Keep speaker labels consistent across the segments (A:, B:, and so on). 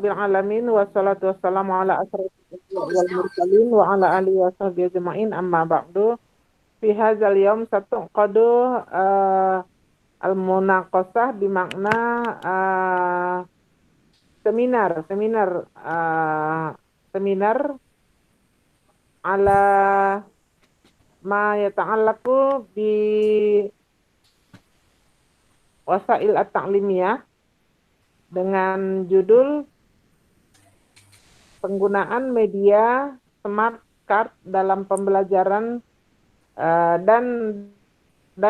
A: rabbil alamin wassalatu wassalamu ala asyrofil anbiya'i wal mursalin wa ala alihi wa sahbihi ajma'in amma ba'du. Fi hadzal yaum qadu al-munaqashah bimakna uh, seminar ala ma yata'allaqu bi wasail at-ta'limiyah dengan judul penggunaan media smart card dalam pembelajaran dan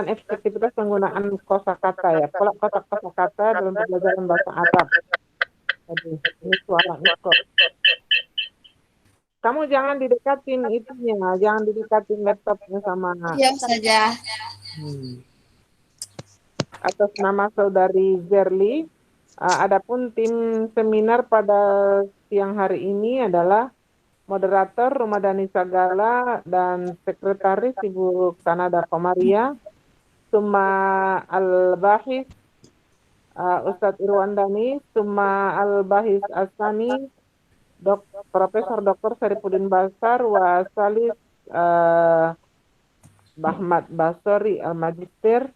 A: efektivitas penggunaan kosakata ya, pola kotak kosakata dalam pembelajaran bahasa Arab. Aduh, ini suara ikut. Kamu jangan didekatin itunya, jangan didekatin laptopnya sama.
B: Iya saja.
A: Atas nama saudari Zerli, adapun tim seminar pada siang hari ini adalah moderator Rumadani Sagala dan sekretaris Ibu Kanada Komaria, Summa Al-Bahis Ustadz Irwandani, Summa Al-Bahis Asani, Profesor Dr. Saripudin Basar, Wasalis Bahmat Basori Al-Magister,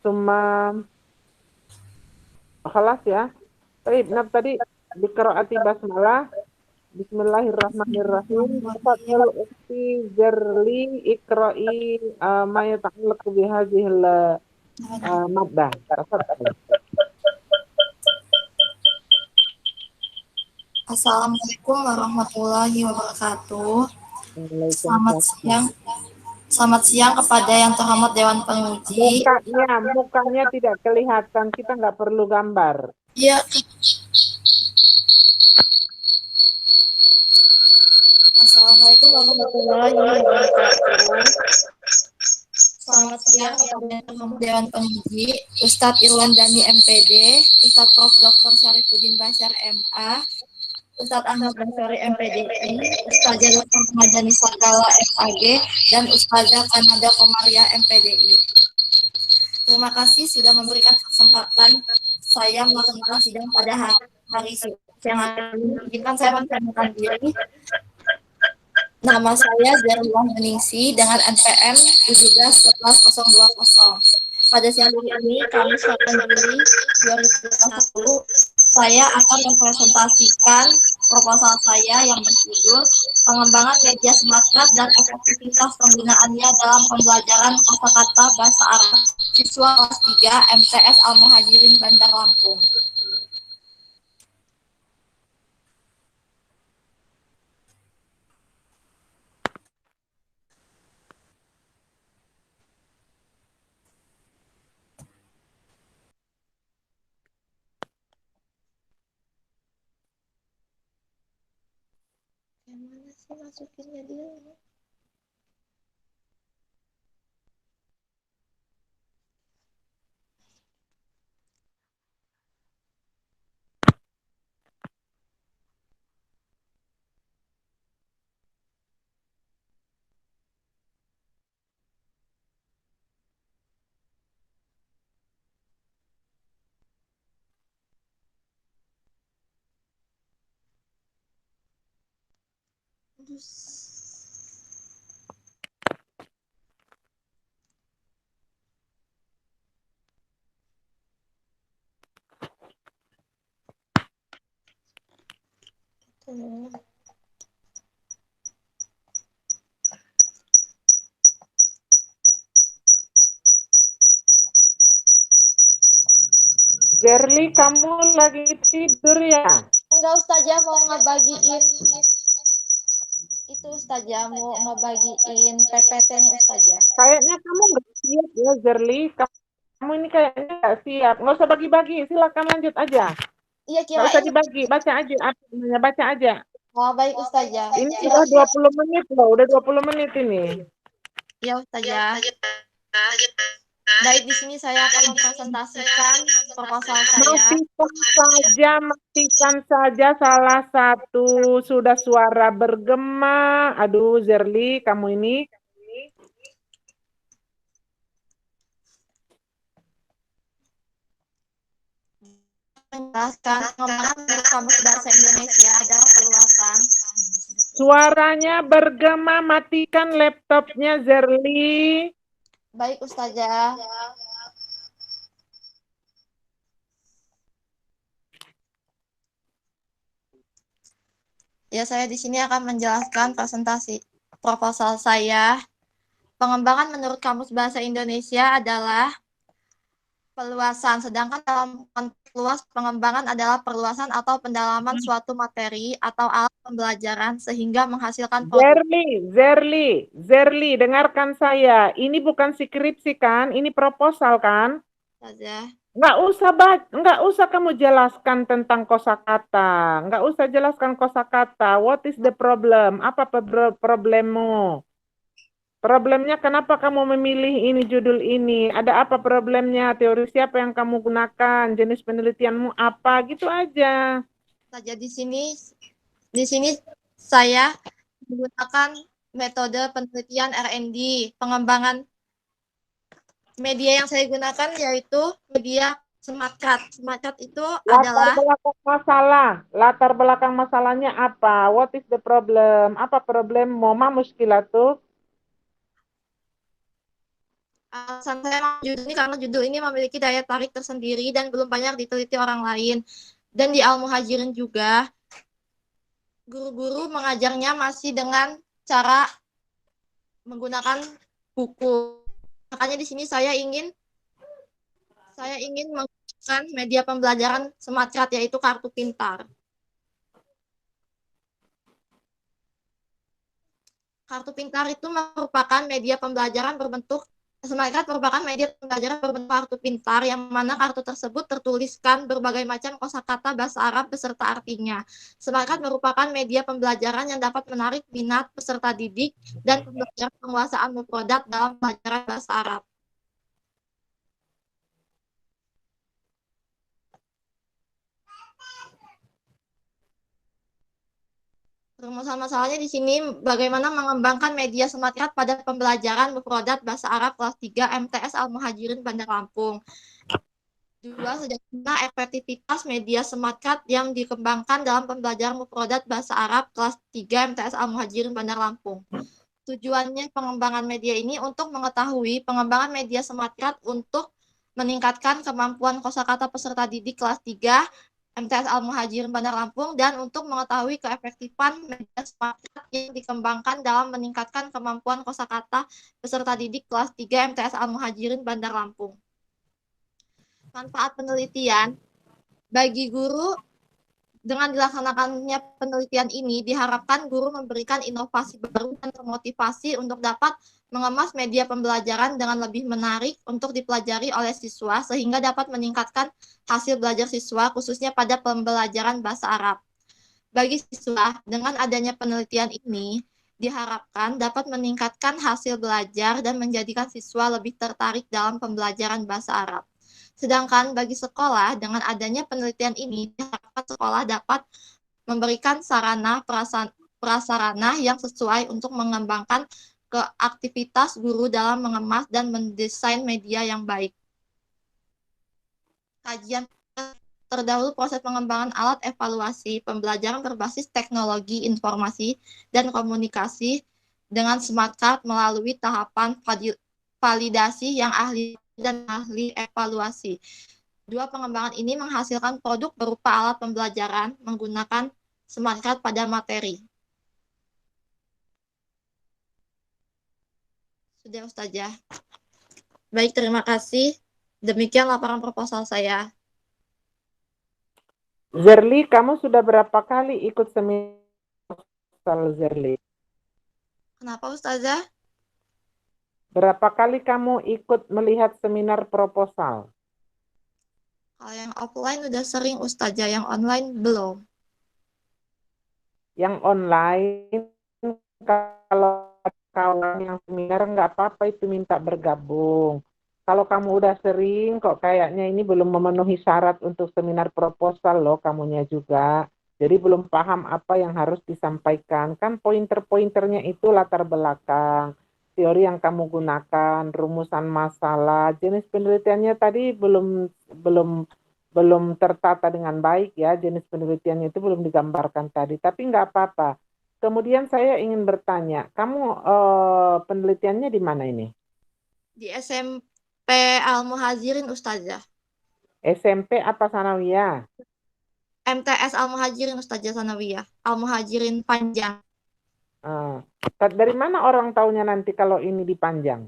A: Summa Khalas ya. Baik, tadi di qiraati basmalah. Bismillahirrahmanirrahim. Tafadhal ukhti Zerli iqra'i ma yata'allaqu bihadhil maddah. Tafadhal.
B: Assalamualaikum warahmatullahi wabarakatuh. Selamat
A: Waalaikumsalam.
B: siang. Selamat siang kepada yang terhormat Dewan Penguji.
A: Mukanya tidak kelihatan. Kita nggak perlu gambar.
B: Iya. Assalamualaikum warahmatullahi wabarakatuh. Selamat siang kepada yang terhormat Dewan Penguji, Ustadz Irwandani MPD, Ustadz Prof. Dr. Syarifudin Bashar MA, Ustadz Ahmad Basari MPDI, Ustazah Dr. Madani Sakala FAG, dan Ustazah Kanada Komaria MPDI. Terima kasih sudah memberikan kesempatan saya melaksanakan sidang pada hari siang hari ini. Izinkan saya memperkenalkan diri. Nama saya Zerlian Beningsi dengan NPM 171120. Pada siang hari ini, Kamis 8 Juli 2021, saya akan mempresentasikan proposal saya yang berjudul Pengembangan Media Smart Card dan Efektivitas Penggunaannya dalam Pembelajaran Kosakata Bahasa Arab Siswa kelas 3 MTS Al-Muhajirin Bandar Lampung. Yang mana sih masukinnya dia?
A: Zerli, kamu lagi tidur ya?
B: Enggak, Ustazah mau ngebagiin itu, Ustazah mau ngebagiin PPT-nya Ustazah.
A: Kayaknya kamu nggak siap ya, Zerli. Kamu ini kayaknya nggak siap. Nggak usah bagi-bagi. Silakan lanjut aja.
B: Iya,
A: Nggak usah
B: kirain.
A: dibagi. Baca aja. Apa namanya? Baca aja.
B: Oh, baik Ustazah.
A: Ini sudah 20 menit loh. Udah 20 menit ini.
B: Iya Ustazah. Baik, di sini saya akan mempresentasikan proposal saya.
A: Matikan saja salah satu. Sudah suara bergema. Aduh, Zerli, kamu ini.
B: menjelaskan pengembangan menurut Kamus Bahasa Indonesia adalah perluasan.
A: Suaranya bergema, matikan laptopnya, Zerli.
B: Baik, Ustazah. Ya, saya di sini akan menjelaskan presentasi proposal saya. Pengembangan menurut Kamus Bahasa Indonesia adalah perluasan, sedangkan dalam konteks luas pengembangan adalah perluasan atau pendalaman suatu materi atau alat pembelajaran sehingga menghasilkan produk.
A: Zerli, dengarkan saya. Ini bukan skripsi kan? Ini proposal kan?
B: Saja.
A: Nggak usah kamu jelaskan tentang kosakata. Nggak usah jelaskan kosakata. What is the problem? Apa problemmu? Problemnya kenapa kamu memilih ini judul ini? Ada apa problemnya? Teori siapa yang kamu gunakan? Jenis penelitianmu apa? Gitu aja.
B: Saja di sini saya menggunakan metode penelitian R&D. Pengembangan media yang saya gunakan yaitu media SmartCut. SmartCut itu adalah
A: Latar belakang masalahnya apa? What is the problem? Apa problemmu? Ma muskilah tuh?
B: alasan saya judul ini karena judul ini memiliki daya tarik tersendiri dan belum banyak diteliti orang lain. Dan di Al-Muhajirin juga, guru-guru mengajarnya masih dengan cara menggunakan buku. Makanya di sini saya ingin menggunakan media pembelajaran SmartCut yaitu kartu pintar. Kartu pintar itu merupakan media pembelajaran berbentuk SmartCut merupakan media pembelajaran berbentuk kartu pintar yang mana kartu tersebut tertuliskan berbagai macam kosakata bahasa Arab beserta artinya. SmartCut merupakan media pembelajaran yang dapat menarik minat peserta didik dan pembelajaran penguasaan mufradat dalam pelajaran bahasa Arab. Rumusan masalahnya di sini bagaimana mengembangkan media SmartCut pada pembelajaran mufradat bahasa Arab kelas 3 MTS Al-Muhajirin Bandar Lampung. 2. Sejauh mana efektivitas media SmartCut yang dikembangkan dalam pembelajaran mufradat bahasa Arab kelas 3 MTS Al-Muhajirin Bandar Lampung. Tujuannya pengembangan media ini untuk mengetahui pengembangan media SmartCut untuk meningkatkan kemampuan kosakata peserta didik kelas 3 MTS Al-Muhajirin Bandar Lampung dan untuk mengetahui keefektifan media SmartCut yang dikembangkan dalam meningkatkan kemampuan kosakata peserta didik kelas 3 MTS Al-Muhajirin Bandar Lampung. Manfaat penelitian bagi guru. Dengan dilaksanakannya penelitian ini, diharapkan guru memberikan inovasi baru dan termotivasi untuk dapat mengemas media pembelajaran dengan lebih menarik untuk dipelajari oleh siswa, sehingga dapat meningkatkan hasil belajar siswa, khususnya pada pembelajaran bahasa Arab. Bagi siswa, dengan adanya penelitian ini, diharapkan dapat meningkatkan hasil belajar dan menjadikan siswa lebih tertarik dalam pembelajaran bahasa Arab. Sedangkan bagi sekolah, dengan adanya penelitian ini, diharapkan sekolah dapat memberikan sarana prasarana yang sesuai untuk mengembangkan aktivitas guru dalam mengemas dan mendesain media yang baik. Kajian terdahulu proses pengembangan alat evaluasi pembelajaran berbasis teknologi informasi dan komunikasi dengan SmartCut melalui tahapan validasi yang ahli dan ahli evaluasi. 2 pengembangan ini menghasilkan produk berupa alat pembelajaran menggunakan SmartCut pada materi. Sudah, Ustazah. Baik, terima kasih. Demikian laporan proposal saya.
A: Zerli, kamu sudah berapa kali ikut seminar Zerli?
B: Kenapa, Ustazah?
A: Berapa kali kamu ikut melihat seminar proposal?
B: Kalau yang offline udah sering, Ustazah. Yang online belum.
A: Yang online, kalau kawan yang seminar nggak apa-apa itu minta bergabung. Kalau kamu udah sering, kok kayaknya ini belum memenuhi syarat untuk seminar proposal loh kamunya juga. Jadi belum paham apa yang harus disampaikan. Kan pointer-pointernya itu latar belakang, teori yang kamu gunakan, rumusan masalah, jenis penelitiannya tadi belum belum belum tertata dengan baik ya, jenis penelitiannya itu belum digambarkan tadi, tapi nggak apa-apa. Kemudian saya ingin bertanya, kamu penelitiannya di mana ini?
B: Di SMP Al-Muhajirin Ustazah.
A: SMP apa Sanawiyah?
B: MTS Al-Muhajirin Ustazah Sanawiyah. Al-Muhajirin Panjang.
A: Ah, dari mana orang taunya nanti kalau ini dipanjang?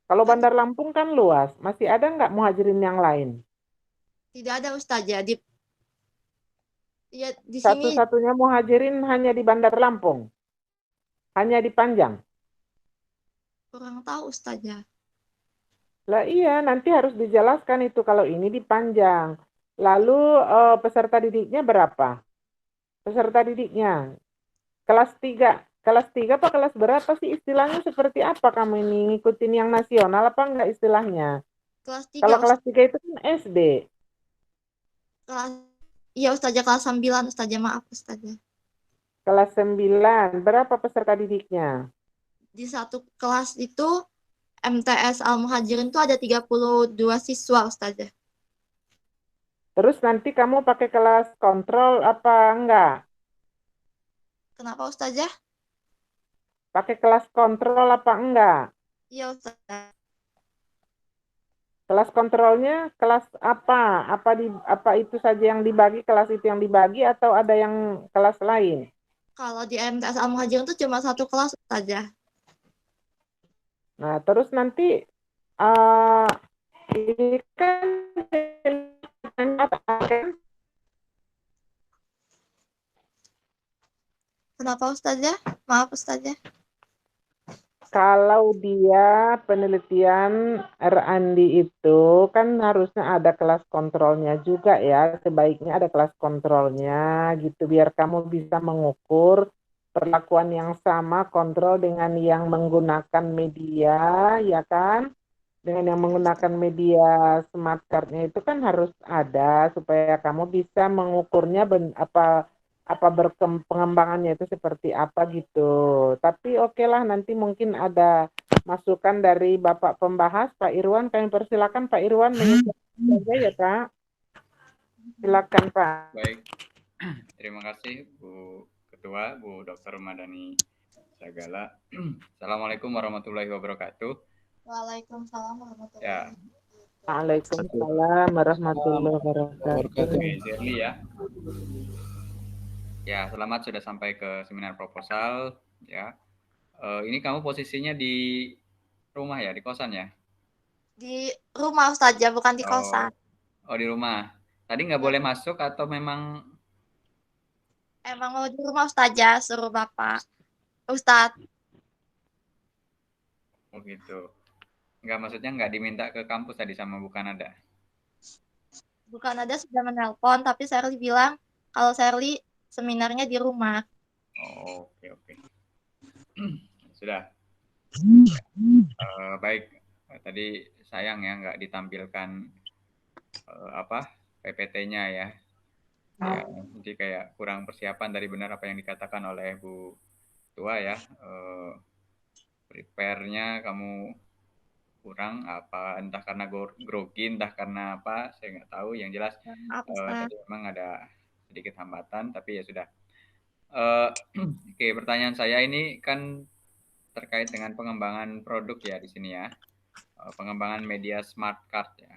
A: Kalau
B: Kan
A: Bandar Lampung kan luas, masih ada nggak muhajirin yang lain?
B: tidak ada Ustazah. Ya, di sini
A: Satu-satunya muhajirin hanya di Bandar Lampung, hanya di Panjang.
B: kurang tahu Ustazah.
A: Lah iya, nanti harus dijelaskan itu kalau ini di Panjang. Lalu peserta didiknya berapa? Peserta didiknya kelas 3. Kelas 3 apa kelas berapa sih istilahnya seperti apa kamu ini ngikutin yang nasional apa enggak istilahnya?
B: Kelas 3
A: Kalau kelas 3 itu kan SD.
B: kelas Iya Ustazah kelas 9 Ustazah, maaf Ustazah.
A: Kelas 9, berapa peserta didiknya?
B: Di satu kelas itu MTS Al-Muhajirin itu ada 32 siswa Ustazah.
A: Terus nanti kamu pakai kelas kontrol apa enggak?
B: Kenapa Ustazah?
A: Pakai kelas kontrol apa enggak?
B: Iya Ustazah.
A: Kelas kontrolnya kelas apa? Apa itu saja yang dibagi, kelas itu yang dibagi atau ada yang kelas lain?
B: Kalau di MTS Al-Muhajirin itu cuma satu kelas Ustazah.
A: Nah, terus nanti eh ini kan
B: Kenapa Ustazah? Maaf Ustazah.
A: kalau dia penelitian R&D itu kan harusnya ada kelas kontrolnya juga ya. Sebaiknya ada kelas kontrolnya gitu biar kamu bisa mengukur perlakuan yang sama kontrol dengan yang menggunakan media ya kan. Dengan yang menggunakan media smart card-nya itu kan harus ada supaya kamu bisa mengukurnya apa pengembangannya itu seperti apa gitu. Tapi oke lah nanti mungkin ada masukan dari Bapak pembahas Pak Irwan. Kami persilakan Pak Irwan menyampaikan saja ya Pak. Silakan Pak.
C: Baik, terima kasih Bu Ketua, Bu Dr. Madani Sagala. Assalamualaikum warahmatullahi wabarakatuh.
B: Waalaikumsalam warahmatullahi
C: Ya,
B: wabarakatuh.
A: Waalaikumsalam warahmatullahi wabarakatuh.
C: Oke, Zirli ya. Ya, selamat sudah sampai ke seminar proposal. Ya, ini kamu posisinya di rumah ya, di kosan ya?
B: Di rumah Ustazah, bukan di kosan.
C: Oh, di rumah. Tadi nggak boleh masuk atau memang?
B: Emang mau di rumah Ustazah, suruh Bapak Ustadz.
C: Oh gitu. Nggak, maksudnya nggak diminta ke kampus tadi sama bukan ada?
B: Bukan ada sudah menelpon, tapi Sherly bilang kalau Sherly seminarnya di rumah.
C: Oh, oke. Sudah. Baik. Tadi sayang ya nggak ditampilkan PPT-nya ya. Ya, jadi kayak kurang persiapan dari benar apa yang dikatakan oleh Bu Tua ya. Prepare-nya kamu kurang apa, entah karena grogi, entah karena apa, saya nggak tahu. Yang jelas tadi memang ada sedikit hambatan, tapi ya sudah. Oke, pertanyaan saya ini kan terkait dengan pengembangan produk ya di sini ya, pengembangan media smart card ya.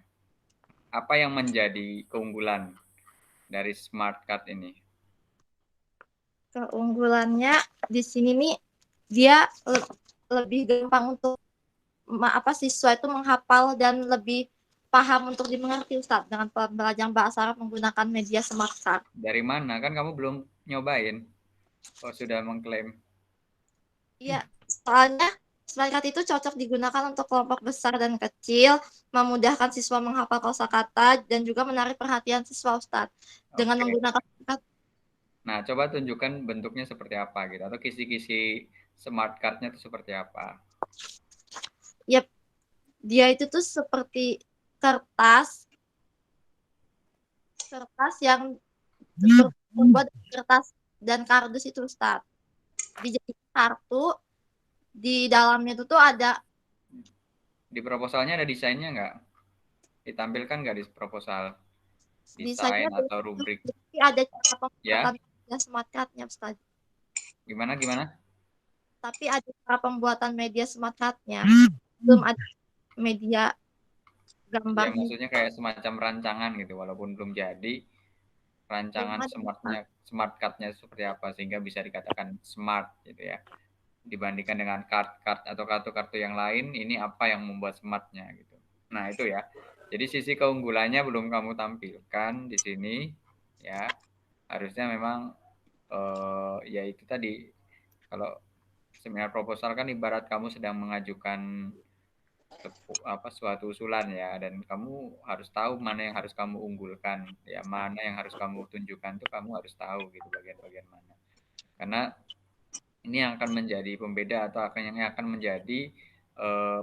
C: Apa yang menjadi keunggulan dari smart card ini?
B: Keunggulannya di sini nih dia lebih gampang untuk siswa itu menghafal dan lebih paham untuk dimengerti Ustaz dengan pembelajaran bahasa Arab menggunakan media smart card.
C: Dari mana? Kan kamu belum nyobain. Kok sudah mengklaim?
B: Iya, soalnya smart card itu cocok digunakan untuk kelompok besar dan kecil, memudahkan siswa menghafal kosakata dan juga menarik perhatian siswa Ustaz. Dengan menggunakan
C: Nah, coba tunjukkan bentuknya seperti apa gitu, atau kisi-kisi smart card-nya itu seperti apa?
B: Yap, dia itu tuh seperti kertas yang terbuat dari kertas dan kardus itu Ustaz. Dijadikan kartu, di dalamnya itu tuh ada.
C: Di proposalnya ada desainnya nggak? Ditampilkan nggak di proposal?
B: Bisanya
C: desain atau rubrik.
B: tapi ada cara
C: Ya,
B: pembuatan media smart card-nya, Ustaz.
C: gimana?
B: Tapi ada cara pembuatan media smart card-nya. Belum ada media
C: Ya,
B: gambar.
C: maksudnya kayak semacam rancangan gitu, walaupun belum jadi, rancangan smart card-nya seperti apa sehingga bisa dikatakan smart gitu ya. Dibandingkan dengan card atau kartu-kartu yang lain, ini apa yang membuat smartnya gitu. Nah itu ya. Jadi sisi keunggulannya belum kamu tampilkan di sini ya. Harusnya memang ya itu tadi, kalau seminar proposal kan ibarat kamu sedang mengajukan suatu usulan ya, dan kamu harus tahu mana yang harus kamu unggulkan ya, mana yang harus kamu tunjukkan tuh kamu harus tahu gitu bagian-bagian mana. Karena ini yang akan menjadi pembeda atau yang akan menjadi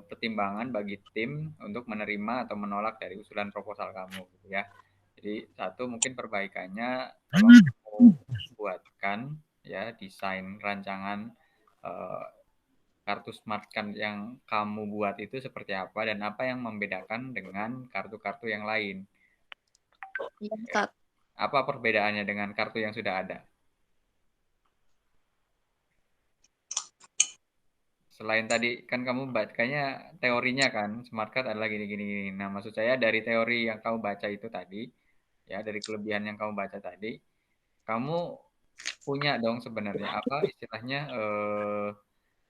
C: pertimbangan bagi tim untuk menerima atau menolak dari usulan proposal kamu gitu ya. Jadi satu mungkin perbaikannya tolong kamu buatkan ya desain rancangan kartu smart card yang kamu buat itu seperti apa dan apa yang membedakan dengan kartu-kartu yang lain.
B: Ya, Ustaz.
C: Apa perbedaannya dengan kartu yang sudah ada? Selain tadi kan kamu kayaknya teorinya kan smart card adalah gini. Nah, maksud saya dari teori yang kamu baca itu tadi, ya dari kelebihan yang kamu baca tadi, kamu punya dong sebenarnya apa istilahnya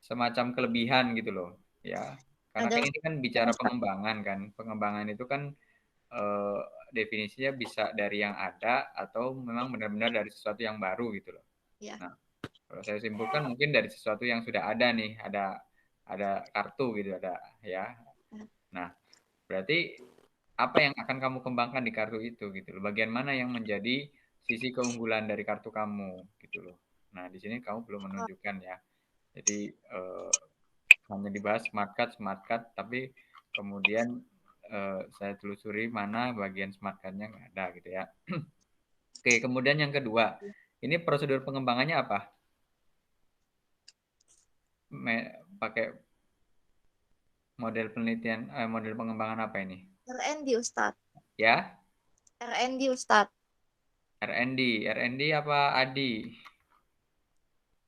C: semacam kelebihan gitu loh, ya. Karena
B: Ada
C: kan ini kan bicara pengembangan kan. Pengembangan itu kan eh, definisinya bisa dari yang ada atau memang benar-benar dari sesuatu yang baru gitu loh.
B: ya.
C: Nah, kalau saya simpulkan mungkin dari sesuatu yang sudah ada nih, ada kartu gitu, ada ya. Nah, berarti apa yang akan kamu kembangkan di kartu itu gitu loh. Bagian mana yang menjadi sisi keunggulan dari kartu kamu gitu loh. Nah, di sini kamu belum menunjukkan ya. Jadi hanya dibahas smart card, tapi kemudian saya telusuri mana bagian smart card-nya nggak ada gitu ya. Oke, kemudian yang kedua, ini prosedur pengembangannya apa? Pakai model penelitian, model pengembangan apa ini?
B: R&D, Ustaz.
C: Ya,
B: R&D, Ustaz.
C: R&D apa ADI?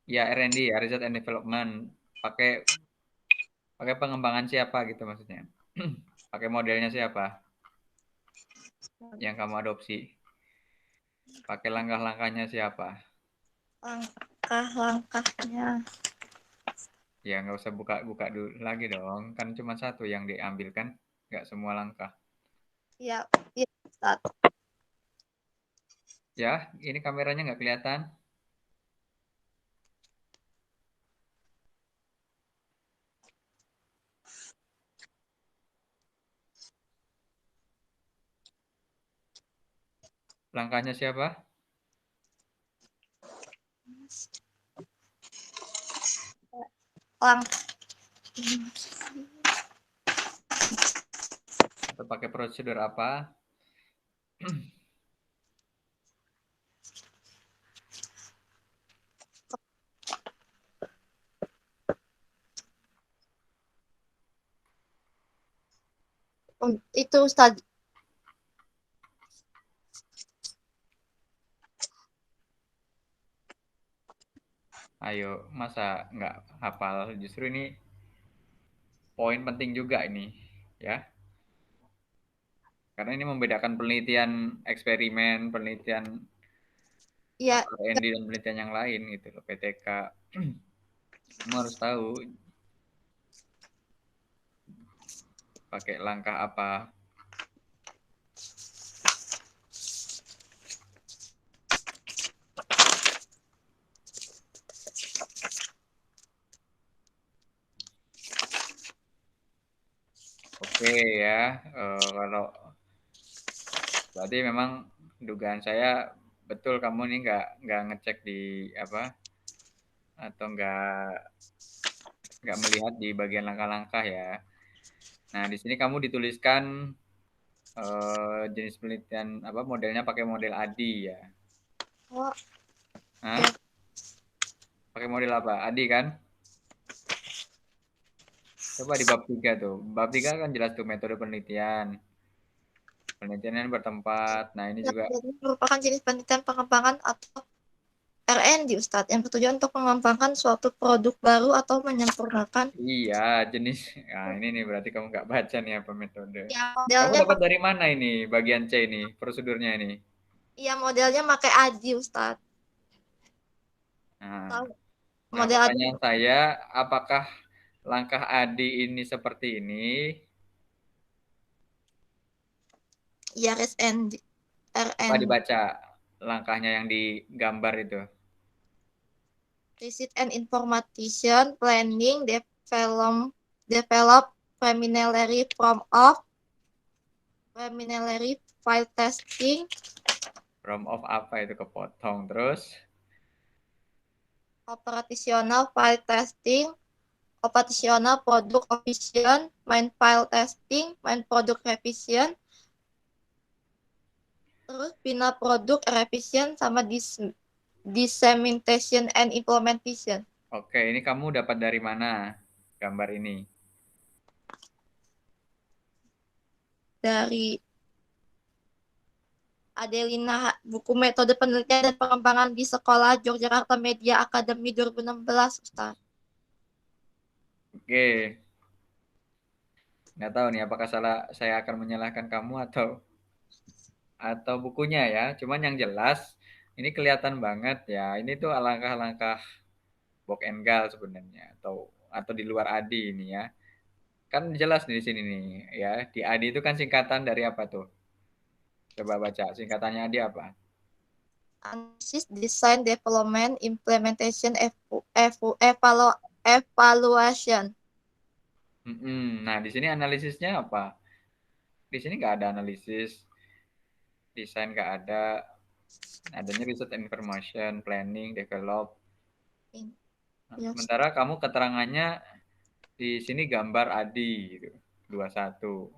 C: Ya, R&D, ya, Research and Development. Pakai pakai pengembangan siapa gitu maksudnya? Pakai modelnya siapa yang kamu adopsi? Pakai langkah-langkahnya siapa?
B: Langkah-langkahnya.
C: Ya, nggak usah buka-buka dulu lagi dong. Kan cuma satu yang diambil kan, nggak semua langkah.
B: Ya, ya, Ustaz.
C: Ya, ini kameranya nggak kelihatan. Langkahnya siapa? Atau pakai prosedur apa?
B: Itu, Ustaz.
C: Ayo, masa nggak hafal? Justru ini poin penting juga ini, ya. Karena ini membedakan penelitian eksperimen, penelitian
B: Ya,
C: R&D dan penelitian yang lain gitu loh, PTK. Kamu harus tahu pakai langkah apa. Oke ya, kalau berarti memang dugaan saya betul kamu nih nggak ngecek di apa atau nggak melihat di bagian langkah-langkah ya. Nah di sini kamu dituliskan jenis penelitian apa modelnya pakai model ADI ya.
B: oh,
C: Hah? Pakai model apa? ADI kan? Coba di bab 3 tuh. Bab 3 kan jelas tuh metode penelitian. Penelitian bertempat. Nah, ini juga
B: merupakan jenis penelitian pengembangan atau R&D, Ustadz, yang bertujuan untuk mengembangkan suatu produk baru atau menyempurnakan.
C: iya jenis. Nah, ini nih berarti kamu nggak baca nih apa metode.
B: Ya,
C: Kamu
B: modelnya
C: dapat dari mana ini bagian C ini prosedurnya ini?
B: modelnya pakai AJI, Ustadz.
C: Nah,
B: Tahu
C: nah
B: model AJI?
C: pertanyaan saya, apakah langkah Adi ini seperti ini?
B: Iya, R&D.
C: Coba dibaca langkahnya yang digambar itu.
B: Research and Information Planning, develop preliminary form of preliminary file testing,
C: From of apa itu kepotong terus?
B: operational file testing, operational product revision, main file testing, main product revision, terus final product revision sama dissemination and implementation.
C: Oke, ini kamu dapat dari mana gambar ini?
B: Dari Adelina, buku metode penelitian dan pengembangan di sekolah Yogyakarta Media Academy 2016, Ustaz.
C: Oke, nggak tahu nih apakah saya akan menyalahkan kamu atau bukunya ya. Cuman yang jelas ini kelihatan banget ya. Ini tuh langkah-langkah Bock and Gal sebenarnya atau di luar ADI ini ya. Kan jelas nih di sini nih ya. Di ADI itu kan singkatan dari apa tuh? Coba baca singkatannya ADI apa?
B: Analysis, Design, Development, Implementation, Evaluation.
C: Nah, di sini analisisnya apa? Di sini nggak ada analisis, desain nggak ada, adanya research and information, planning, develop. Nah,
B: Yes.
C: sementara kamu keterangannya di sini gambar Adi gitu. 21.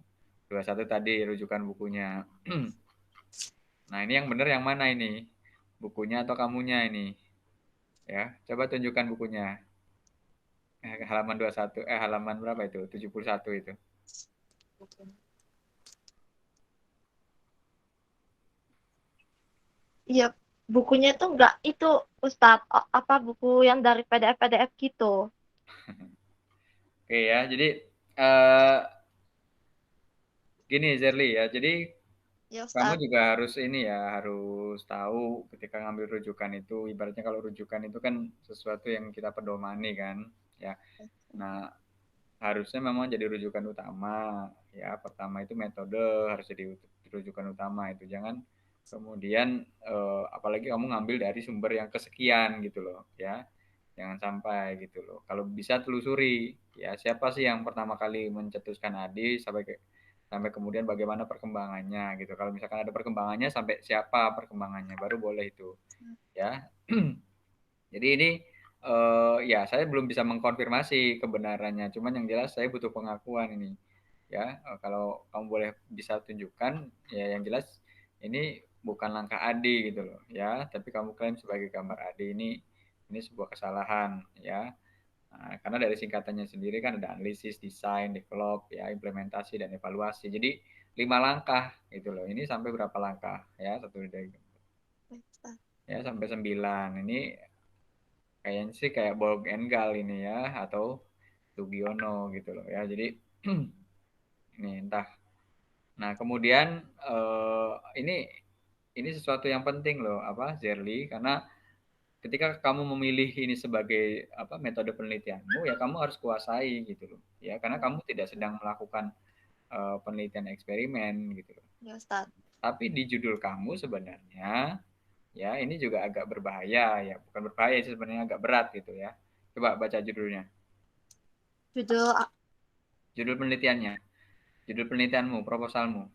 C: 21 tadi rujukan bukunya. Nah, ini yang benar yang mana ini? Bukunya atau kamunya ini? Ya, coba tunjukkan bukunya. Halaman 21, halaman berapa itu? 71 itu.
B: Iya, bukunya tuh enggak itu, Ustadz, apa buku yang dari PDF gitu.
C: Oke ya, jadi eh gini Zerli ya. Jadi
B: Ya,
C: kamu
B: Ustadz.
C: juga harus ini ya, harus tahu ketika ngambil rujukan itu, ibaratnya kalau rujukan itu kan sesuatu yang kita pedomani kan, ya. Nah, harusnya memang jadi rujukan utama, ya. Pertama itu metode harus jadi rujukan utama itu. Jangan kemudian apalagi kamu ngambil dari sumber yang kesekian gitu loh, ya. Jangan sampai gitu loh. Kalau bisa telusuri, ya siapa sih yang pertama kali mencetuskan ADI sampai kemudian bagaimana perkembangannya gitu. Kalau misalkan ada perkembangannya sampai siapa perkembangannya baru boleh itu ya. Jadi ini ya saya belum bisa mengkonfirmasi kebenarannya. Cuman yang jelas saya butuh pengakuan ini ya. Kalau kamu boleh bisa tunjukkan ya yang jelas ini bukan langkah Adi gitu loh ya, tapi kamu klaim sebagai gambar Adi ini sebuah kesalahan ya. Nah, karena dari singkatannya sendiri kan ada analisis, desain, develop, ya, implementasi dan evaluasi. Jadi 5 langkah gitu loh. Ini sampai berapa langkah ya? Satu dari ya sampai 9. Ini kayaknya sih kayak Borg and Gal ini ya atau Sugiono gitu loh ya. Jadi ini entah. Nah, kemudian ini sesuatu yang penting loh apa Zerli karena ketika kamu memilih ini sebagai apa metode penelitianmu ya kamu harus kuasai gitu loh ya karena kamu tidak sedang melakukan penelitian eksperimen gitu loh.
B: Ya, Ustadz.
C: Tapi di judul kamu sebenarnya ya ini juga agak berbahaya ya bukan berbahaya sih sebenarnya agak berat gitu ya. Coba baca judulnya. Judul penelitiannya. Judul penelitianmu, proposalmu.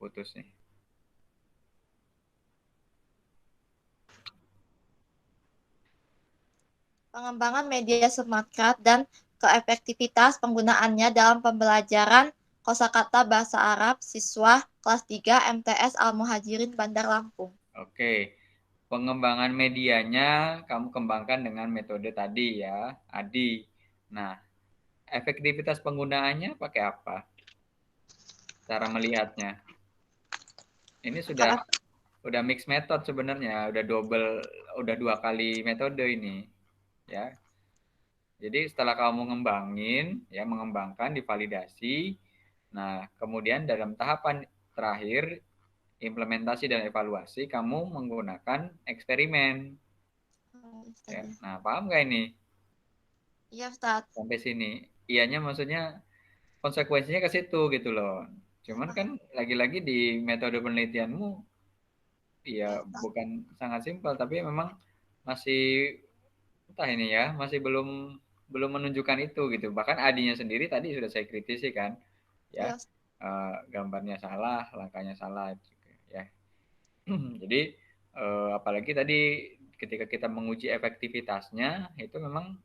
C: Putus nih.
B: Pengembangan media smart card dan keefektivitas penggunaannya dalam pembelajaran kosakata bahasa Arab siswa kelas 3 MTS Al Muhajirin Bandar Lampung.
C: Oke. pengembangan medianya kamu kembangkan dengan metode tadi ya, ADI. Nah, efektivitas penggunaannya pakai apa? Cara melihatnya. Ini udah mix method sebenarnya, udah 2 kali metode ini, ya. Jadi setelah kamu mengembangkan, divalidasi, nah kemudian dalam tahapan terakhir implementasi dan evaluasi kamu menggunakan eksperimen. Ya. Nah, paham nggak ini?
B: Iya, Ustaz.
C: Sampai sini. Iyanya maksudnya konsekuensinya ke situ gitu loh. Cuman kan lagi-lagi di metode penelitianmu ya bukan sangat simpel tapi memang masih entah ini ya, masih belum belum menunjukkan itu gitu. Bahkan adinya sendiri tadi sudah saya kritisi kan, ya.
B: Iya,
C: Gambarnya salah, langkahnya salah gitu, ya. Jadi apalagi tadi ketika kita menguji efektivitasnya itu memang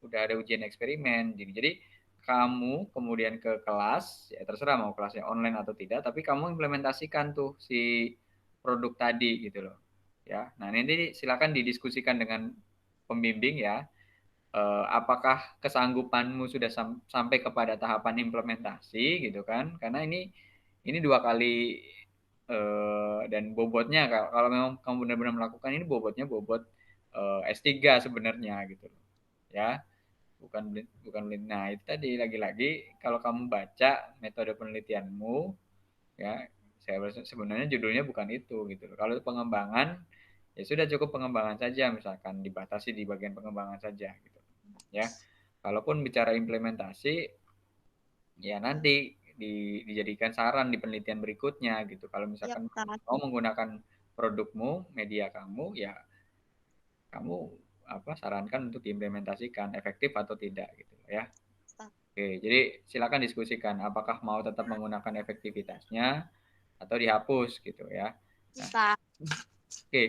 C: udah ada ujian eksperimen. Jadi kamu kemudian ke kelas, ya terserah mau kelasnya online atau tidak, tapi kamu implementasikan tuh si produk tadi gitu loh. Ya. Nah, nanti silakan didiskusikan dengan pembimbing ya. Apakah kesanggupanmu sudah sampai kepada tahapan implementasi gitu kan? Karena ini 2 kali dan bobotnya kalau memang kamu benar-benar melakukan ini bobotnya bobot S3 sebenarnya gitu loh. Ya, bukan bukan nah itu tadi lagi-lagi kalau kamu baca metode penelitianmu ya saya sebenarnya judulnya bukan itu gitu loh. Kalau pengembangan ya sudah cukup pengembangan saja misalkan dibatasi di bagian pengembangan saja gitu ya. Kalaupun bicara implementasi ya nanti dijadikan saran di penelitian berikutnya gitu. Kalau
B: iya,
C: misalkan
B: Ustaz.
C: mau menggunakan produkmu, media kamu ya kamu sarankan untuk diimplementasikan efektif atau tidak gitu ya. Oke, jadi silakan diskusikan apakah mau tetap menggunakan efektivitasnya atau dihapus gitu ya. Nah,
B: Ustaz.
C: oke.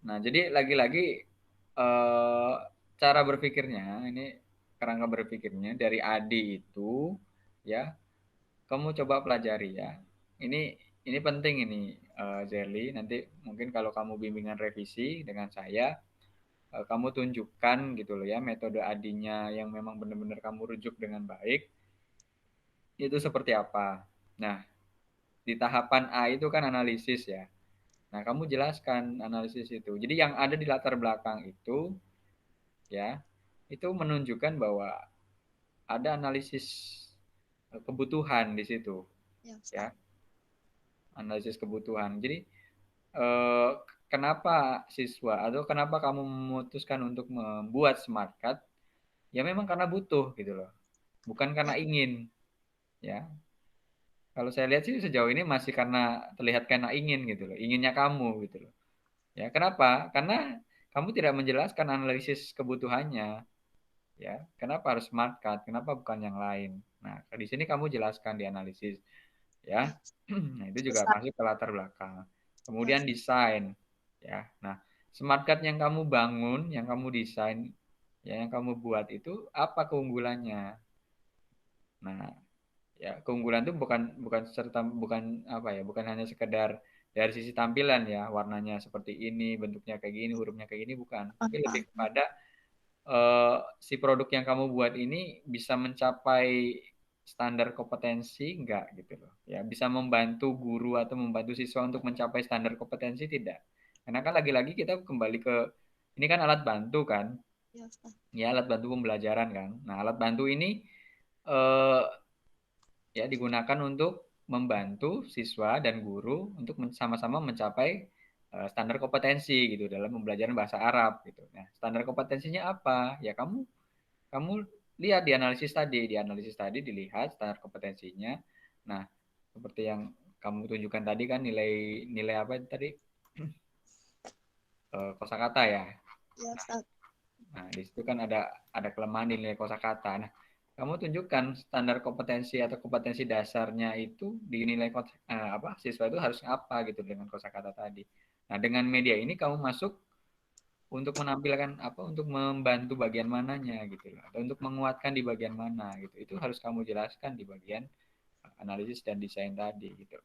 C: Nah, jadi lagi-lagi cara berpikirnya ini kerangka berpikirnya dari Adi itu ya kamu coba pelajari ya. Ini penting ini Zerly. Nanti mungkin kalau kamu bimbingan revisi dengan saya kamu tunjukkan gitu loh ya metode adinya yang memang benar-benar kamu rujuk dengan baik itu seperti apa. Nah, di tahapan A itu kan analisis ya. Nah, kamu jelaskan analisis itu. Jadi yang ada di latar belakang itu ya, itu menunjukkan bahwa ada analisis kebutuhan di situ
B: Iya,
C: ya,
B: Ustaz.
C: analisis kebutuhan. Jadi eh, kenapa siswa atau kenapa kamu memutuskan untuk membuat smart card? Ya memang karena butuh gitu loh, bukan
B: Iya,
C: karena ingin ya. Kalau saya lihat sih sejauh ini masih karena terlihat karena ingin gitu loh, inginnya kamu gitu loh. Ya, kenapa? Karena kamu tidak menjelaskan analisis kebutuhannya, ya. Kenapa harus smart card? Kenapa bukan yang lain? Nah, di sini kamu jelaskan di analisis, ya.
B: iya,
C: Nah, itu juga
B: Ustaz.
C: masuk ke latar belakang.
B: Iya,
C: Kemudian desain, ya. Nah, smart card yang kamu bangun, yang kamu desain, ya, yang kamu buat itu apa keunggulannya? Nah, ya keunggulan itu bukan apa ya, bukan hanya sekedar dari sisi tampilan ya, warnanya seperti ini, bentuknya kayak gini, hurufnya kayak gini bukan, tapi lebih kepada eh, si produk yang kamu buat ini bisa mencapai standar kompetensi enggak gitu loh. Ya, bisa membantu guru atau membantu siswa untuk mencapai standar kompetensi tidak. Karena kan lagi-lagi kita kembali ke ini kan alat bantu kan,
B: iya, Ustaz.
C: ya alat bantu pembelajaran kan. Nah, alat bantu ini eh, ya digunakan untuk membantu siswa dan guru untuk sama-sama mencapai standar kompetensi gitu dalam pembelajaran bahasa Arab gitu. Nah, standar kompetensinya apa? Ya kamu lihat di analisis tadi dilihat standar kompetensinya. Nah, seperti yang kamu tunjukkan tadi kan nilai nilai apa tadi? Kosakata ya.
B: Iya, Ustaz.
C: Nah, di situ kan ada kelemahan di nilai kosakata. Nah, kamu tunjukkan standar kompetensi atau kompetensi dasarnya itu di nilai siswa itu harus apa gitu dengan kosakata tadi. Nah, dengan media ini kamu masuk untuk menampilkan apa untuk membantu bagian mananya gitu loh atau untuk menguatkan di bagian mana gitu. Itu harus kamu jelaskan di bagian analisis dan desain tadi gitu.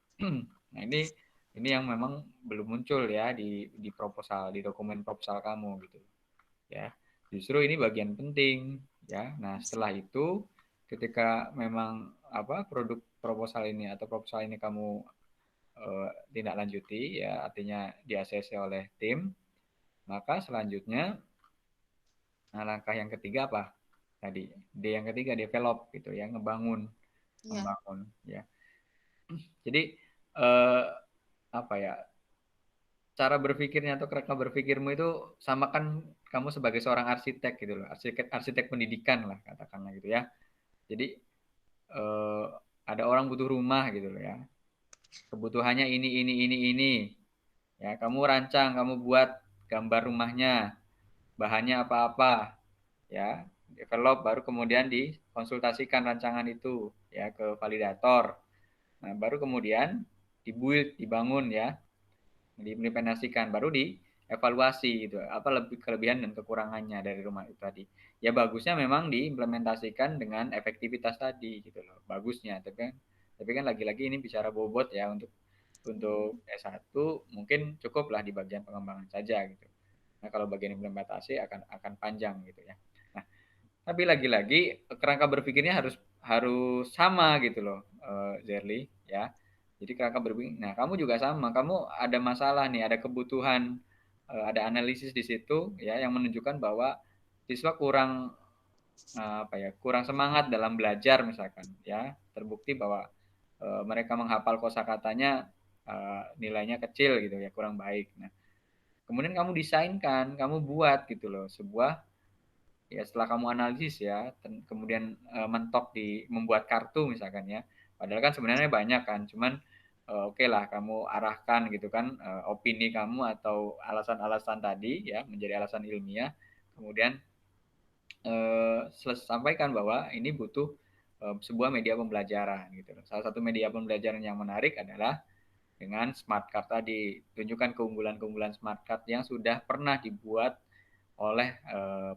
C: Nah, ini Ini yang memang belum muncul ya di proposal, di dokumen proposal kamu gitu ya. Justru ini bagian penting ya. Nah, setelah itu ketika memang produk proposal ini atau proposal ini kamu tindak lanjuti ya, artinya di-ACC oleh tim, maka selanjutnya langkah yang ketiga apa? Tadi D yang ketiga develop gitu ya, membangun ya. Jadi eh, apa ya? Cara berpikirnya atau kerangka berpikirmu itu samakan kamu sebagai seorang arsitek gitu loh, arsitek pendidikan lah katakanlah gitu ya. Jadi eh, ada orang butuh rumah gitu loh ya. Kebutuhannya ini. Ya, kamu rancang, kamu buat gambar rumahnya, bahannya apa-apa, ya, develop baru kemudian dikonsultasikan rancangan itu ya ke validator. Nah, baru kemudian dibuild, dibangun ya, diimplementasikan, baru dievaluasi gitu. Apa lebih kelebihan dan kekurangannya dari rumah itu tadi. Ya bagusnya memang diimplementasikan dengan efektivitas tadi gitu loh. Bagusnya, tapi kan lagi-lagi ini bicara bobot ya untuk S1 mungkin cukuplah di bagian pengembangan saja gitu. Nah, kalau bagian implementasi akan panjang gitu ya. Nah, tapi lagi-lagi kerangka berpikirnya harus harus sama gitu loh, Zerli ya. Jadi kerangka berpikir. Nah, kamu juga sama. Kamu ada masalah nih, ada kebutuhan, ada analisis di situ ya yang menunjukkan bahwa siswa kurang semangat dalam belajar misalkan ya. Terbukti bahwa mereka menghafal kosakatanya nilainya kecil gitu ya, kurang baik. Nah, kemudian kamu desainkan, kamu buat gitu loh sebuah ya setelah kamu analisis ya, kemudian mentok di membuat kartu misalkan ya. Padahal kan sebenarnya banyak kan, cuman oke lah kamu arahkan gitu kan opini kamu atau alasan-alasan tadi ya menjadi alasan ilmiah. Kemudian sampaikan bahwa ini butuh sebuah media pembelajaran gitu. Salah satu media pembelajaran yang menarik adalah dengan smart card tadi. Tunjukkan keunggulan-keunggulan smart card yang sudah pernah dibuat oleh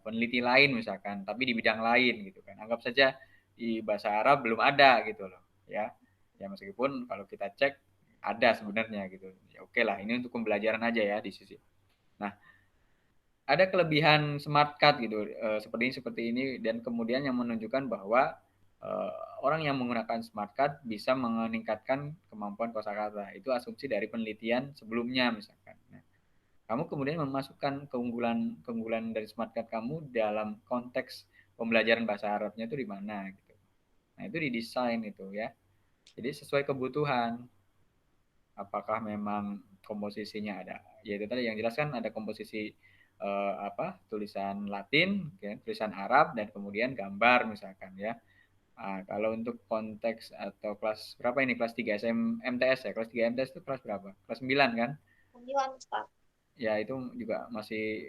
C: peneliti lain misalkan, tapi di bidang lain gitu kan. Anggap saja di bahasa Arab belum ada gitu loh, ya. Ya meskipun kalau kita cek ada sebenarnya gitu. Ya oke lah, ini untuk pembelajaran aja ya di sisi. Nah, ada kelebihan smart card gitu seperti ini dan kemudian yang menunjukkan bahwa orang yang menggunakan smart card bisa meningkatkan kemampuan kosakata. Itu asumsi dari penelitian sebelumnya misalkan. Nah, kamu kemudian memasukkan keunggulan dari smart card kamu dalam konteks pembelajaran bahasa Arabnya itu di mana gitu. Nah, itu didesain itu ya. Jadi sesuai kebutuhan. Apakah memang komposisinya ada? Ya itu tadi yang jelas kan ada komposisi tulisan Latin, ya, tulisan Arab dan kemudian gambar misalkan ya. Nah, kalau untuk konteks atau kelas berapa ini? Kelas 3 MTS ya. Kelas 3 MTS itu kelas berapa? Kelas 9 kan?
B: 9, Ustaz.
C: Ya, itu juga masih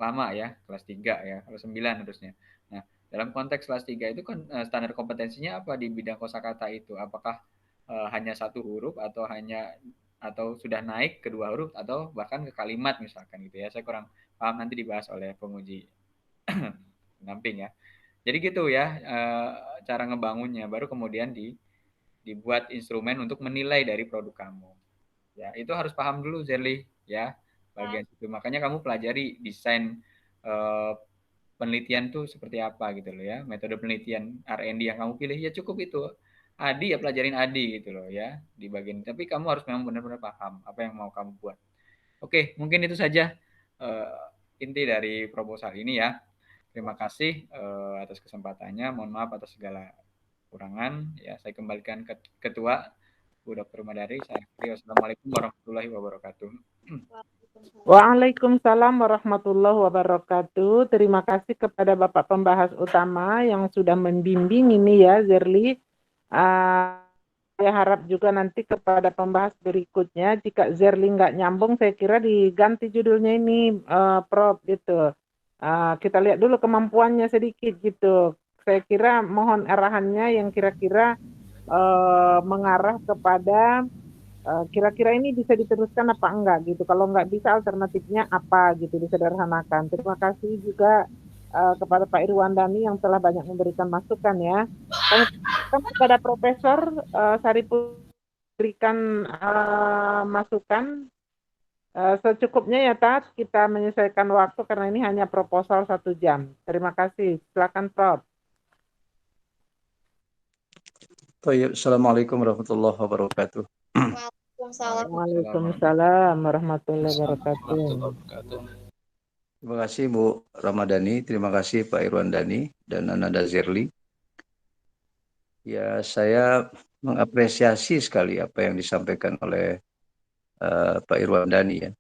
C: lama ya, kelas 3 ya, kelas 9 harusnya. Nah, dalam konteks kelas 3 itu kan standar kompetensinya apa di bidang kosakata itu? Apakah hanya satu huruf atau sudah naik ke dua huruf atau bahkan ke kalimat misalkan gitu ya. Saya kurang paham, nanti dibahas oleh penguji pendamping ya. Jadi gitu ya cara ngebangunnya, baru kemudian dibuat instrumen untuk menilai dari produk kamu. Ya, itu harus paham dulu Zerli ya bagian itu. Makanya kamu pelajari desain penelitian tuh seperti apa gitu loh ya. Metode penelitian R&D yang kamu pilih ya cukup itu. ADI ya pelajarin ADI gitu loh ya di bagian. Tapi kamu harus memang benar-benar paham apa yang mau kamu buat. Oke, mungkin itu saja inti dari proposal ini ya. Terima kasih atas kesempatannya. Mohon maaf atas segala kurangan. Ya, saya kembalikan ke Ketua Bu Dr. Madari. Assalamualaikum warahmatullahi wabarakatuh.
A: Waalaikumsalam warahmatullahi wabarakatuh. Terima kasih kepada Bapak Pembahas Utama yang sudah membimbing ini ya, Zerli. Saya harap juga nanti kepada pembahas berikutnya, jika Zerli nggak nyambung, saya kira diganti judulnya ini, Prof. gitu. Kita lihat dulu kemampuannya sedikit gitu. Saya kira mohon arahannya yang kira-kira mengarah kepada kira-kira ini bisa diteruskan apa enggak gitu. Kalau enggak bisa alternatifnya apa gitu, disederhanakan. Terima kasih juga kepada Pak Irwandani yang telah banyak memberikan masukan ya. Kami kepada Profesor Saripul berikan masukan secukupnya ya, Tat. Kita menyesuaikan waktu karena ini hanya proposal 1 jam. Terima kasih. Silakan, Prof.
D: Assalamualaikum warahmatullahi wabarakatuh.
B: Waalaikumsalam.
A: Waalaikumsalam warahmatullahi wabarakatuh.
D: Terima kasih Bu Ramadhani, terima kasih Pak Irwan Dhani dan Ananda Zerli. Ya, saya mengapresiasi sekali apa yang disampaikan oleh Pak Irwan Dhani ya.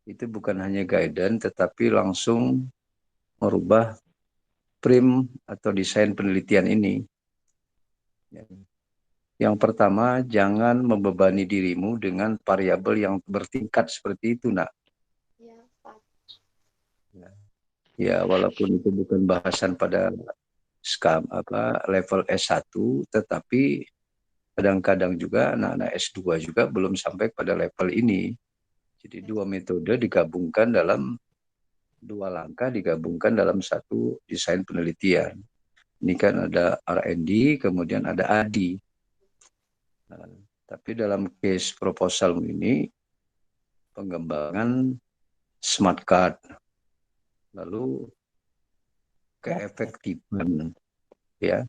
D: Itu bukan hanya guidance tetapi langsung merubah prim atau desain penelitian ini. Yang pertama, jangan membebani dirimu dengan variabel yang bertingkat seperti itu, nak. Ya, walaupun itu bukan bahasan pada level S1, tetapi kadang-kadang juga anak-anak S2 juga belum sampai pada level ini. Jadi dua metode digabungkan dalam dua langkah digabungkan dalam satu desain penelitian. Ini kan ada R&D, kemudian ada AD. Nah, tapi dalam case proposal ini pengembangan smart card, lalu keefektifan, ya,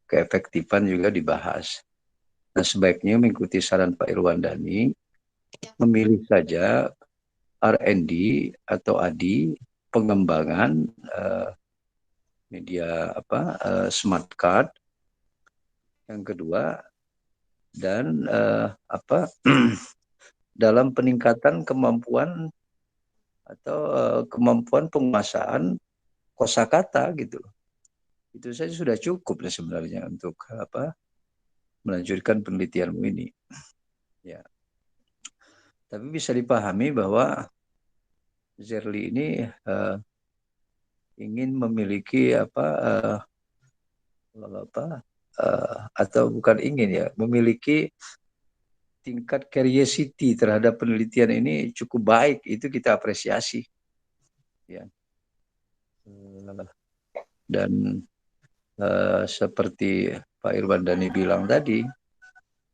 D: keefektifan juga dibahas. Nah, sebaiknya mengikuti saran Pak Irwan Dhani, memilih saja R&D atau AD pengembangan media smart card. Yang kedua, dan dalam peningkatan kemampuan atau kemampuan penguasaan kosakata gitu. Itu saja sudah cukup sebenarnya untuk melanjutkan penelitianmu ini. Ya. Tapi bisa dipahami bahwa Zerli ini ingin memiliki atau bukan ingin ya, memiliki tingkat curiosity terhadap penelitian ini cukup baik, itu kita apresiasi. Ya. Dan seperti Pak Irwan Dhani bilang tadi,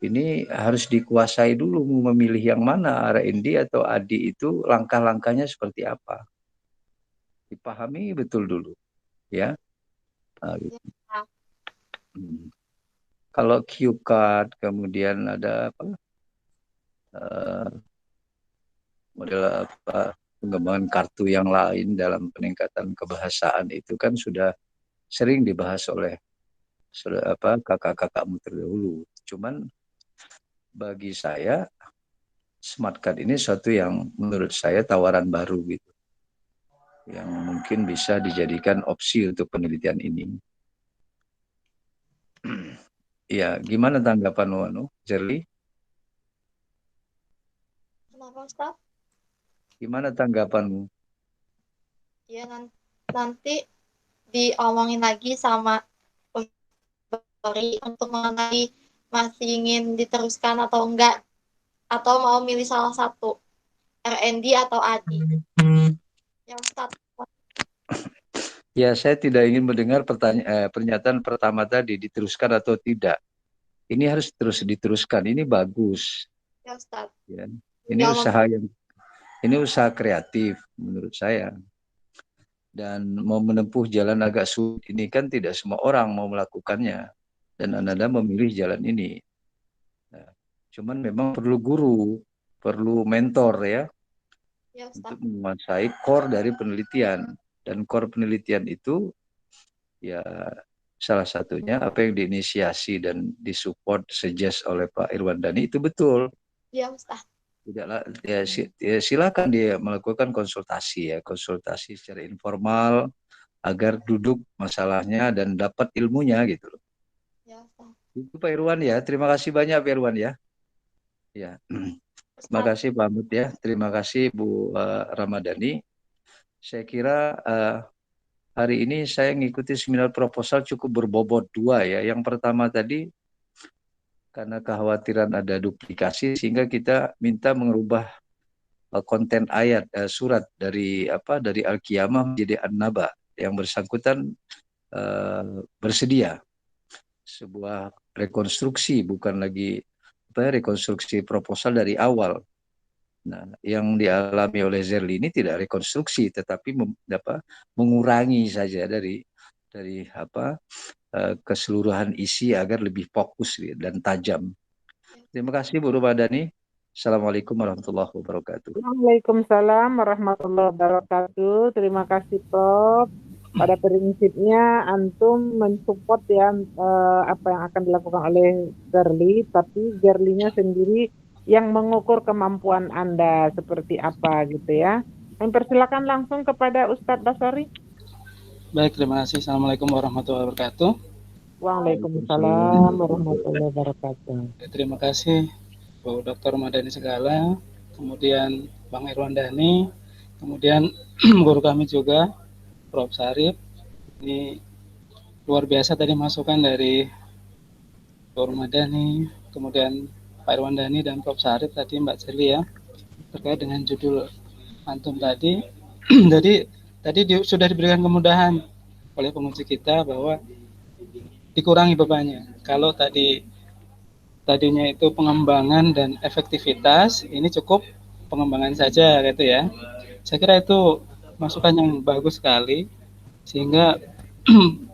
D: ini harus dikuasai dulu memilih yang mana, R&D atau AD itu langkah-langkahnya seperti apa. Dipahami betul dulu, ya. Gitu. Kalau Q-card, kemudian ada model pengembangan kartu yang lain dalam peningkatan kebahasaan itu kan sudah sering dibahas oleh kakak-kakakmu terdahulu. Cuman bagi saya smart card ini suatu yang menurut saya tawaran baru gitu, yang mungkin bisa dijadikan opsi untuk penelitian ini. Ya, gimana tanggapan Zerli?
B: Kenapa, Ustaz?
D: Gimana tanggapanmu?
B: Ya, nanti diomongin lagi sama untuk mengenai masih ingin diteruskan atau enggak, atau mau milih salah satu, R&D atau AD. Ya, Ustaz.
D: Ya, saya tidak ingin mendengar pernyataan pertama tadi, diteruskan atau tidak. Ini harus terus diteruskan, ini bagus.
B: Ya, Ustaz.
D: Ya. Ini usaha kreatif menurut saya. Dan mau menempuh jalan agak sulit ini kan tidak semua orang mau melakukannya. Dan Anda memilih jalan ini. Nah, cuman memang perlu guru, perlu mentor ya, untuk menguasai core dari penelitian. Dan core penelitian itu ya salah satunya apa yang diinisiasi dan disupport, suggest oleh Pak Irwan Dhani itu betul.
B: Iya, Ustaz.
D: Tidaklah ya, silakan dia melakukan konsultasi secara informal agar duduk masalahnya dan dapat ilmunya gitu loh. Ya, Ustaz. Itu Pak Irwan ya. Terima kasih banyak Pak Irwan ya. Ya. Terima kasih Pak Ahmad ya. Terima kasih Bu Ramadhani. Saya kira hari ini saya mengikuti seminar proposal cukup berbobot 2 ya. Yang pertama tadi karena kekhawatiran ada duplikasi sehingga kita minta mengubah konten ayat surat dari Al-Qiyamah menjadi An-Naba, yang bersangkutan bersedia sebuah rekonstruksi, bukan lagi rekonstruksi proposal dari awal. Nah, yang dialami oleh Zerli ini tidak rekonstruksi, tetapi mengurangi saja dari keseluruhan isi agar lebih fokus dan tajam. Terima kasih Bu Rumadani. Assalamualaikum warahmatullahi wabarakatuh.
A: Waalaikumsalam warahmatullahi wabarakatuh. Terima kasih Prof. Pada prinsipnya antum mensupport ya apa yang akan dilakukan oleh Gerli, tapi Gerlinya sendiri yang mengukur kemampuan Anda seperti apa gitu ya. Kami persilakan langsung kepada Ustadz Basori.
E: Baik, terima kasih. Assalamualaikum warahmatullahi wabarakatuh.
A: Waalaikumsalam warahmatullahi wabarakatuh.
E: Terima kasih Bu Dr. Madani Segala, kemudian Bang Irwandani, kemudian guru kami juga Prof. Sarip. Ini luar biasa tadi masukan dari Bu Madani, kemudian Pak Irwandani dan Prof. Sarip tadi, Mbak Celi ya, terkait dengan judul antum tadi. Jadi tadi sudah diberikan kemudahan oleh penguji kita bahwa dikurangi bebannya. Kalau tadinya itu pengembangan dan efektivitas, ini cukup pengembangan saja gitu ya. Saya kira itu masukan yang bagus sekali sehingga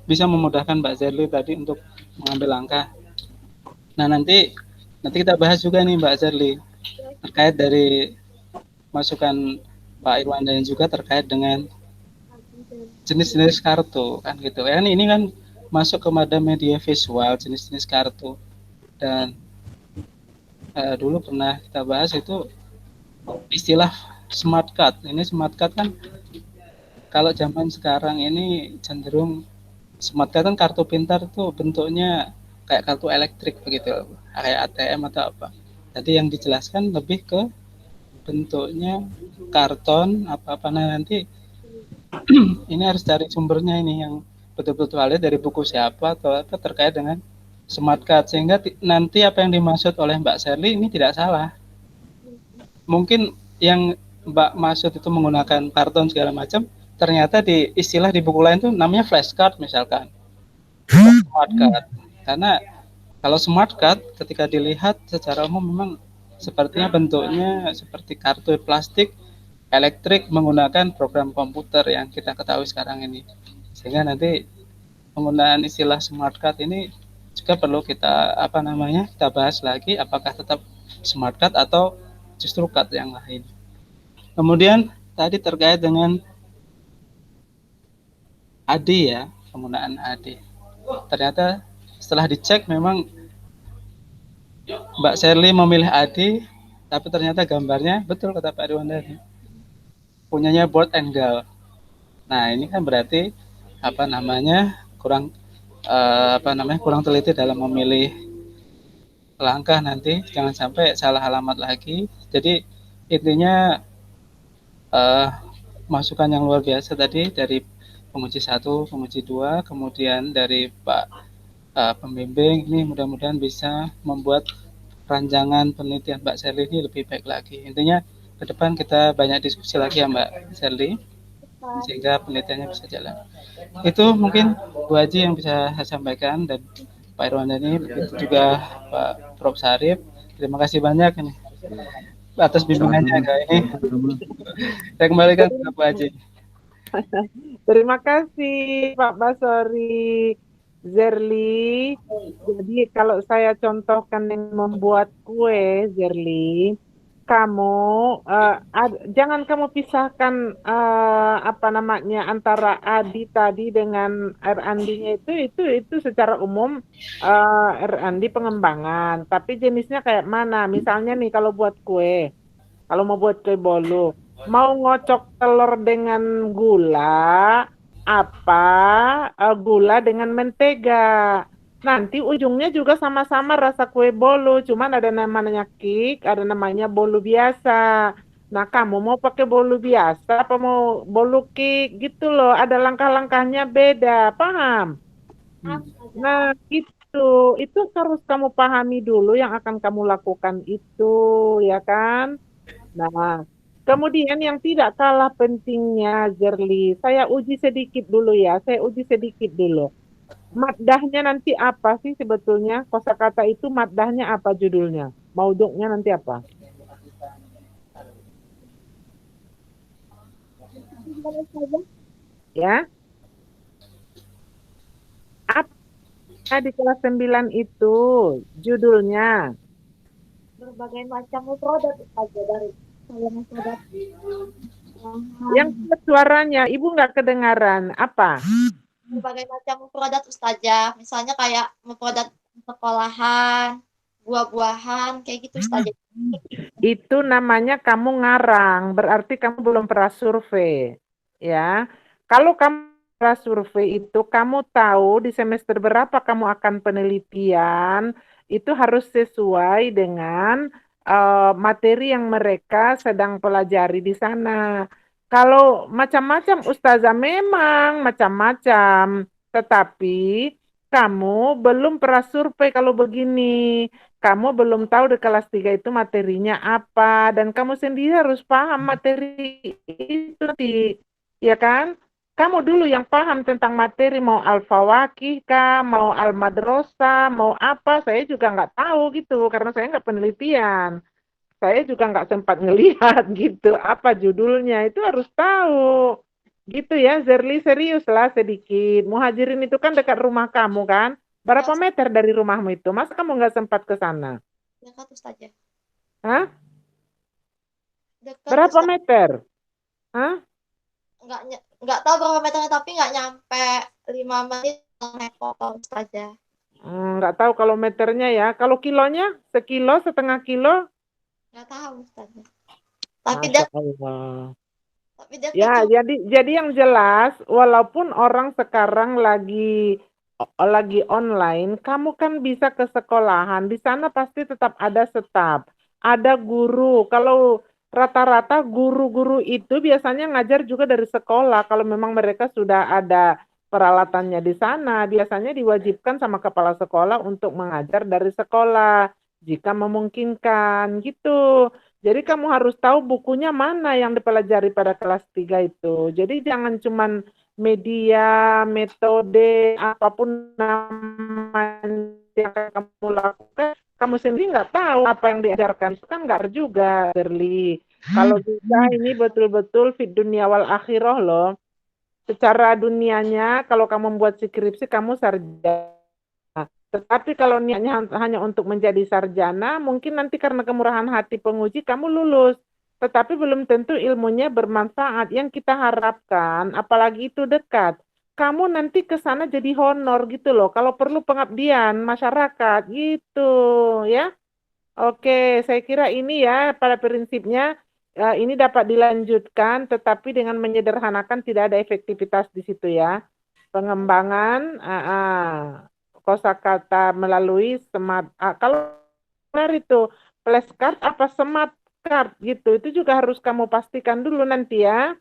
E: bisa memudahkan Mbak Zerli tadi untuk mengambil langkah. Nah, nanti kita bahas juga nih Mbak Zerli terkait dari masukan Pak Irwan dan juga terkait dengan jenis-jenis kartu kan gitu. Kan ini kan masuk kepada media visual, jenis-jenis kartu. Dan dulu pernah kita bahas itu istilah smart card. Ini smart card kan kalau zaman sekarang ini cenderung smart card kan kartu pintar tuh bentuknya kayak kartu elektrik begitu, kayak ATM atau apa. Tadi yang dijelaskan lebih ke bentuknya karton apa-apa. Nah, nanti ini harus cari sumbernya ini yang betul-betul valid dari buku siapa atau apa terkait dengan smart card, sehingga nanti apa yang dimaksud oleh Mbak Sherly ini tidak salah. Mungkin yang Mbak maksud itu menggunakan karton segala macam, ternyata di istilah di buku lain tuh namanya flashcard misalkan, smart card. Karena kalau smart card ketika dilihat secara umum memang sepertinya bentuknya seperti kartu plastik elektrik menggunakan program komputer yang kita ketahui sekarang ini. Sehingga nanti penggunaan istilah smart card ini juga perlu kita kita bahas lagi, apakah tetap smart card atau justru card yang lain. Kemudian tadi terkait dengan ADI ya, penggunaan ADI. Ternyata setelah dicek memang Mbak Sherly memilih ADI, tapi ternyata gambarnya betul kata Pak Irwan tadi, punyanya board and gal. Nah, ini kan berarti kurang teliti dalam memilih langkah, nanti jangan sampai salah alamat lagi. Jadi intinya masukan yang luar biasa tadi dari penguji 1, penguji 2, kemudian dari Pak pembimbing, ini mudah-mudahan bisa membuat rancangan penelitian Mbak Sherly ini lebih baik lagi. Intinya ke depan kita banyak diskusi lagi ya Mbak Sherly, sehingga penelitiannya bisa jalan. Itu mungkin Bu Haji yang bisa saya sampaikan, dan Pak Irwandani, begitu juga Pak Prof. Sarip. Terima kasih banyak ini atas bimbingannya kali ini. Saya kembalikan ke Bu Haji.
A: Terima kasih Pak Basori. Zerli, jadi kalau saya contohkan yang membuat kue, Zerli, kamu jangan kamu pisahkan antara Adi tadi dengan R&D-nya itu secara umum R&D pengembangan, tapi jenisnya kayak mana? Misalnya nih kalau buat kue, kalau mau buat kue bolu, mau ngocok telur dengan gula gula dengan mentega. Nanti ujungnya juga sama-sama rasa kue bolu, cuman ada namanya cake, ada namanya bolu biasa. Nah, kamu mau pakai bolu biasa apa mau bolu cake gitu loh, ada langkah-langkahnya beda, paham? Nah, itu harus kamu pahami dulu yang akan kamu lakukan itu, ya kan? Nah, kemudian yang tidak kalah pentingnya, Zerli, saya uji sedikit dulu. Maddahnya nanti apa sih sebetulnya? Kosakata itu maddahnya apa judulnya? Mauduknya nanti apa? Ya, apa di kelas 9 itu judulnya?
B: Berbagai macam produk aja dari produk
A: Yang suaranya, Ibu nggak kedengaran. Apa?
B: berbagai macam produk Ustazah. Misalnya kayak produk sekolahan, buah-buahan, kayak gitu Ustazah.
A: Itu namanya kamu ngarang, berarti kamu belum pernah survei. Ya, kalau kamu pernah survei itu, kamu tahu di semester berapa kamu akan penelitian, itu harus sesuai dengan materi yang mereka sedang pelajari di sana. Kalau macam-macam, Ustazah memang macam-macam, tetapi kamu belum pernah survei kalau begini. Kamu belum tahu di kelas 3 itu materinya apa, dan kamu sendiri harus paham materi itu nanti, ya kan? Kamu dulu yang paham tentang materi, mau al-fawakih kah, mau al-madrasah, mau apa, saya juga nggak tahu gitu, karena saya nggak penelitian. Saya juga nggak sempat ngelihat gitu, apa judulnya, itu harus tahu. Gitu ya, Zerli, serius lah sedikit. Muhajirin itu kan dekat rumah kamu kan? Berapa meter dari rumahmu itu? Masa kamu nggak sempat ke sana?
B: Dekat Ustazah.
A: Hah?
B: Dekat
A: Berapa
B: Ustazah.
A: meter? Hah?
B: Nggak tahu berapa meternya, tapi nggak nyampe 5 menit naik motor Ustazah.
A: Nggak tahu kalau meternya ya. Kalau kilonya? Sekilo, setengah kilo?
B: Nggak tahu Ustazah. Tapi
A: Masya
B: dekat,
A: Allah.
B: tapi dekat
A: Ya,
B: juga.
A: jadi yang jelas, walaupun orang sekarang lagi online, kamu kan bisa ke sekolahan. Di sana pasti tetap ada staf, ada guru. Kalau rata-rata guru-guru itu biasanya ngajar juga dari sekolah. Kalau memang mereka sudah ada peralatannya di sana, biasanya diwajibkan sama kepala sekolah untuk mengajar dari sekolah jika memungkinkan gitu. Jadi kamu harus tahu bukunya mana yang dipelajari pada kelas 3 itu. Jadi jangan cuman media, metode, apapun namanya yang kamu lakukan, kamu sendiri nggak tahu apa yang diajarkan. Itu kan nggak juga, Berli. Kalau bisa ini betul-betul fit dunia wal akhirah loh. Secara dunianya, kalau kamu membuat skripsi, kamu sarjana. Tetapi kalau niatnya hanya untuk menjadi sarjana, mungkin nanti karena kemurahan hati penguji kamu lulus. Tetapi belum tentu ilmunya bermanfaat. Yang kita harapkan, apalagi itu dekat. Kamu nanti ke sana jadi honor gitu loh. Kalau perlu pengabdian masyarakat gitu ya. Oke, saya kira ini ya pada prinsipnya ini dapat dilanjutkan, tetapi dengan menyederhanakan tidak ada efektivitas di situ ya. Pengembangan kosakata melalui smart. Kalau benar itu flashcard apa smart card gitu, itu juga harus kamu pastikan dulu nanti ya.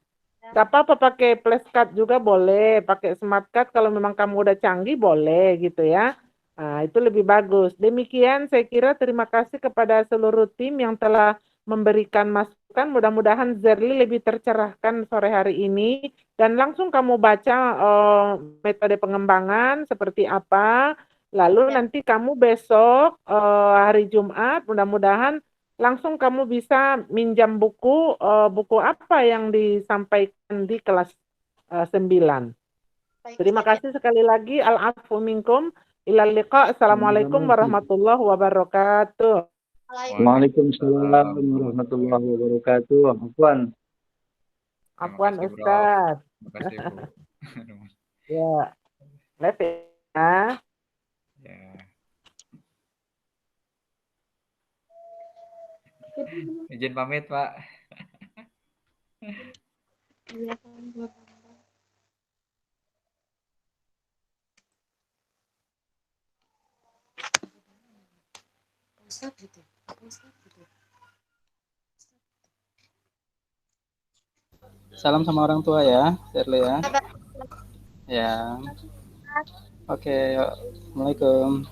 A: Gak apa-apa pakai flashcard juga boleh, pakai smart card kalau memang kamu udah canggih boleh gitu ya. Nah, itu lebih bagus. Demikian saya kira terima kasih kepada seluruh tim yang telah memberikan masukan. Mudah-mudahan Zerli lebih tercerahkan sore hari ini. Dan langsung kamu baca metode pengembangan seperti apa. Lalu nanti kamu besok hari Jumat mudah-mudahan langsung kamu bisa minjam buku buku apa yang disampaikan di kelas 9. Terima kasih sekali lagi. Al-afu minkum. Ilal liqa. Assalamualaikum warahmatullahi wabarakatuh.
D: Waalaikumsalam warahmatullahi wabarakatuh. Afwan.
A: Afwan
C: Terima kasih, Bro.
A: Ustaz.
C: Terima kasih, Bu.
A: Ya, live ya.
C: Ya. Izin pamit, Pak.
B: Iya kan, buat Ustaz gitu. Ustaz gitu.
E: Salam sama orang tua ya, Shirley ya. Ya. Oke, yuk. Assalamualaikum.